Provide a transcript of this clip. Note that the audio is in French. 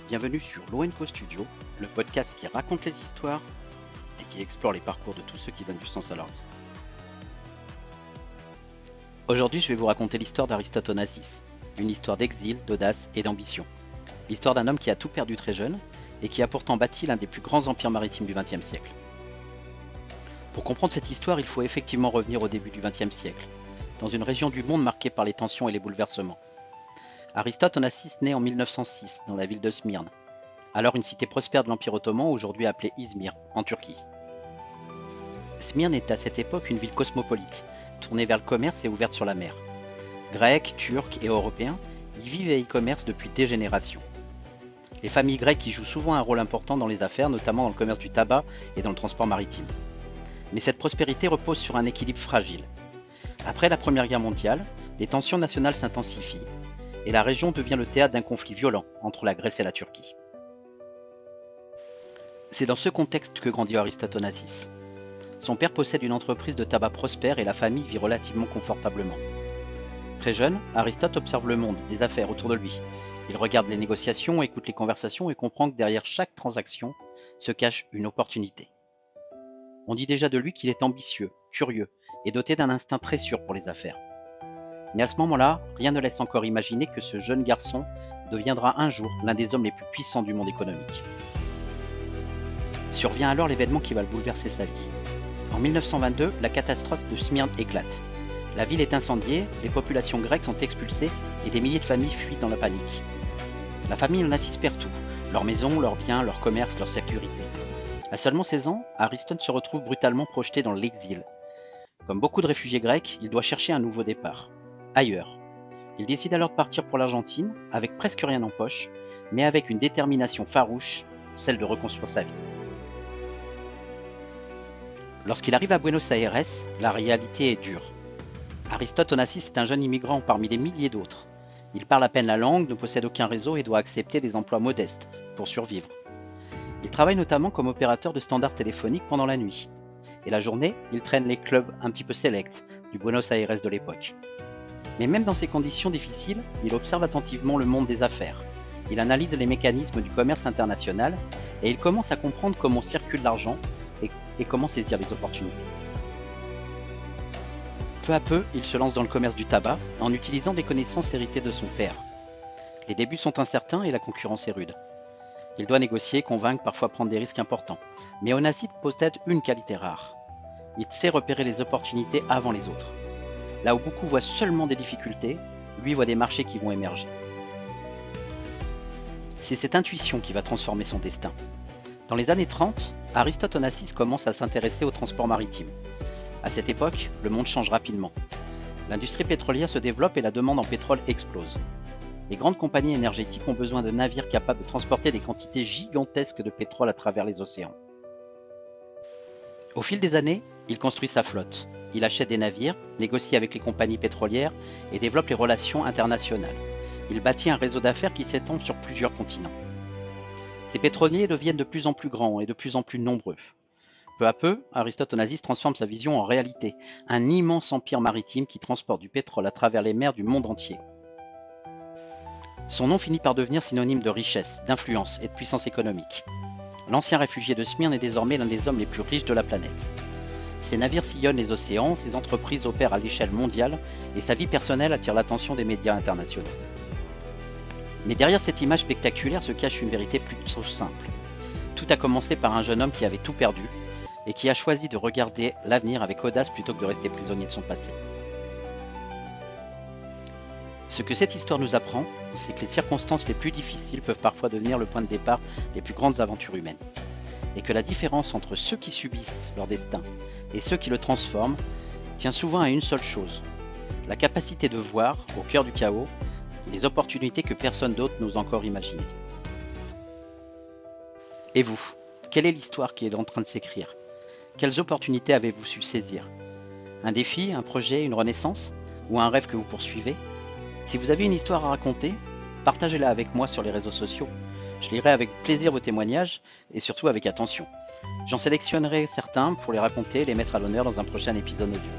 Bienvenue sur l'ONCO Studio, le podcast qui raconte les histoires et qui explore les parcours de tous ceux qui donnent du sens à leur vie. Aujourd'hui, je vais vous raconter l'histoire d'Aristote Onassis, une histoire d'exil, d'audace et d'ambition. L'histoire d'un homme qui a tout perdu très jeune et qui a pourtant bâti l'un des plus grands empires maritimes du XXe siècle. Pour comprendre cette histoire, il faut effectivement revenir au début du XXe siècle, dans une région du monde marquée par les tensions et les bouleversements. Aristote Onassis naît en 1906 dans la ville de Smyrne, alors une cité prospère de l'Empire ottoman, aujourd'hui appelée Izmir, en Turquie. Smyrne est à cette époque une ville cosmopolite, tournée vers le commerce et ouverte sur la mer. Grecs, Turcs et Européens y vivent et y commercent depuis des générations. Les familles grecques y jouent souvent un rôle important dans les affaires, notamment dans le commerce du tabac et dans le transport maritime. Mais cette prospérité repose sur un équilibre fragile. Après la Première Guerre mondiale, les tensions nationales s'intensifient et la région devient le théâtre d'un conflit violent entre la Grèce et la Turquie. C'est dans ce contexte que grandit Aristote Onassis. Son père possède une entreprise de tabac prospère et la famille vit relativement confortablement. Très jeune, Aristote observe le monde des affaires autour de lui. Il regarde les négociations, écoute les conversations et comprend que derrière chaque transaction se cache une opportunité. On dit déjà de lui qu'il est ambitieux, curieux et doté d'un instinct très sûr pour les affaires. Mais à ce moment-là, rien ne laisse encore imaginer que ce jeune garçon deviendra un jour l'un des hommes les plus puissants du monde économique. Survient alors l'événement qui va le bouleverser sa vie. En 1922, la catastrophe de Smyrne éclate. La ville est incendiée, les populations grecques sont expulsées et des milliers de familles fuient dans la panique. La famille Onassis perd tout, leurs maisons, leurs biens, leur commerce, leur sécurité. À seulement 16 ans, Aristote se retrouve brutalement projeté dans l'exil. Comme beaucoup de réfugiés grecs, il doit chercher un nouveau départ. Ailleurs. Il décide alors de partir pour l'Argentine, avec presque rien en poche, mais avec une détermination farouche, celle de reconstruire sa vie. Lorsqu'il arrive à Buenos Aires, la réalité est dure. Aristote Onassis est un jeune immigrant parmi des milliers d'autres. Il parle à peine la langue, ne possède aucun réseau et doit accepter des emplois modestes pour survivre. Il travaille notamment comme opérateur de standards téléphoniques pendant la nuit. Et la journée, il traîne les clubs un petit peu sélects du Buenos Aires de l'époque. Mais même dans ces conditions difficiles, il observe attentivement le monde des affaires. Il analyse les mécanismes du commerce international et il commence à comprendre comment circule l'argent et comment saisir les opportunités. Peu à peu, il se lance dans le commerce du tabac en utilisant des connaissances héritées de son père. Les débuts sont incertains et la concurrence est rude. Il doit négocier, convaincre, parfois prendre des risques importants. Mais Onassis possède une qualité rare. Il sait repérer les opportunités avant les autres. Là où beaucoup voient seulement des difficultés, lui voit des marchés qui vont émerger. C'est cette intuition qui va transformer son destin. Dans les années 30, Aristote Onassis commence à s'intéresser au transport maritime. À cette époque, le monde change rapidement. L'industrie pétrolière se développe et la demande en pétrole explose. Les grandes compagnies énergétiques ont besoin de navires capables de transporter des quantités gigantesques de pétrole à travers les océans. Au fil des années, il construit sa flotte. Il achète des navires, négocie avec les compagnies pétrolières et développe les relations internationales. Il bâtit un réseau d'affaires qui s'étend sur plusieurs continents. Ces pétroliers deviennent de plus en plus grands et de plus en plus nombreux. Peu à peu, Aristote Onassis transforme sa vision en réalité, un immense empire maritime qui transporte du pétrole à travers les mers du monde entier. Son nom finit par devenir synonyme de richesse, d'influence et de puissance économique. L'ancien réfugié de Smyrne est désormais l'un des hommes les plus riches de la planète. Ses navires sillonnent les océans, ses entreprises opèrent à l'échelle mondiale et sa vie personnelle attire l'attention des médias internationaux. Mais derrière cette image spectaculaire se cache une vérité plutôt simple. Tout a commencé par un jeune homme qui avait tout perdu et qui a choisi de regarder l'avenir avec audace plutôt que de rester prisonnier de son passé. Ce que cette histoire nous apprend, c'est que les circonstances les plus difficiles peuvent parfois devenir le point de départ des plus grandes aventures humaines. Et que la différence entre ceux qui subissent leur destin et ceux qui le transforment tient souvent à une seule chose, la capacité de voir, au cœur du chaos, les opportunités que personne d'autre n'ose encore imaginer. Et vous, quelle est l'histoire qui est en train de s'écrire? Quelles opportunités avez-vous su saisir? Un défi, un projet, une renaissance? Ou un rêve que vous poursuivez? Si vous avez une histoire à raconter, partagez-la avec moi sur les réseaux sociaux. Je lirai avec plaisir vos témoignages et surtout avec attention. J'en sélectionnerai certains pour les raconter et les mettre à l'honneur dans un prochain épisode audio.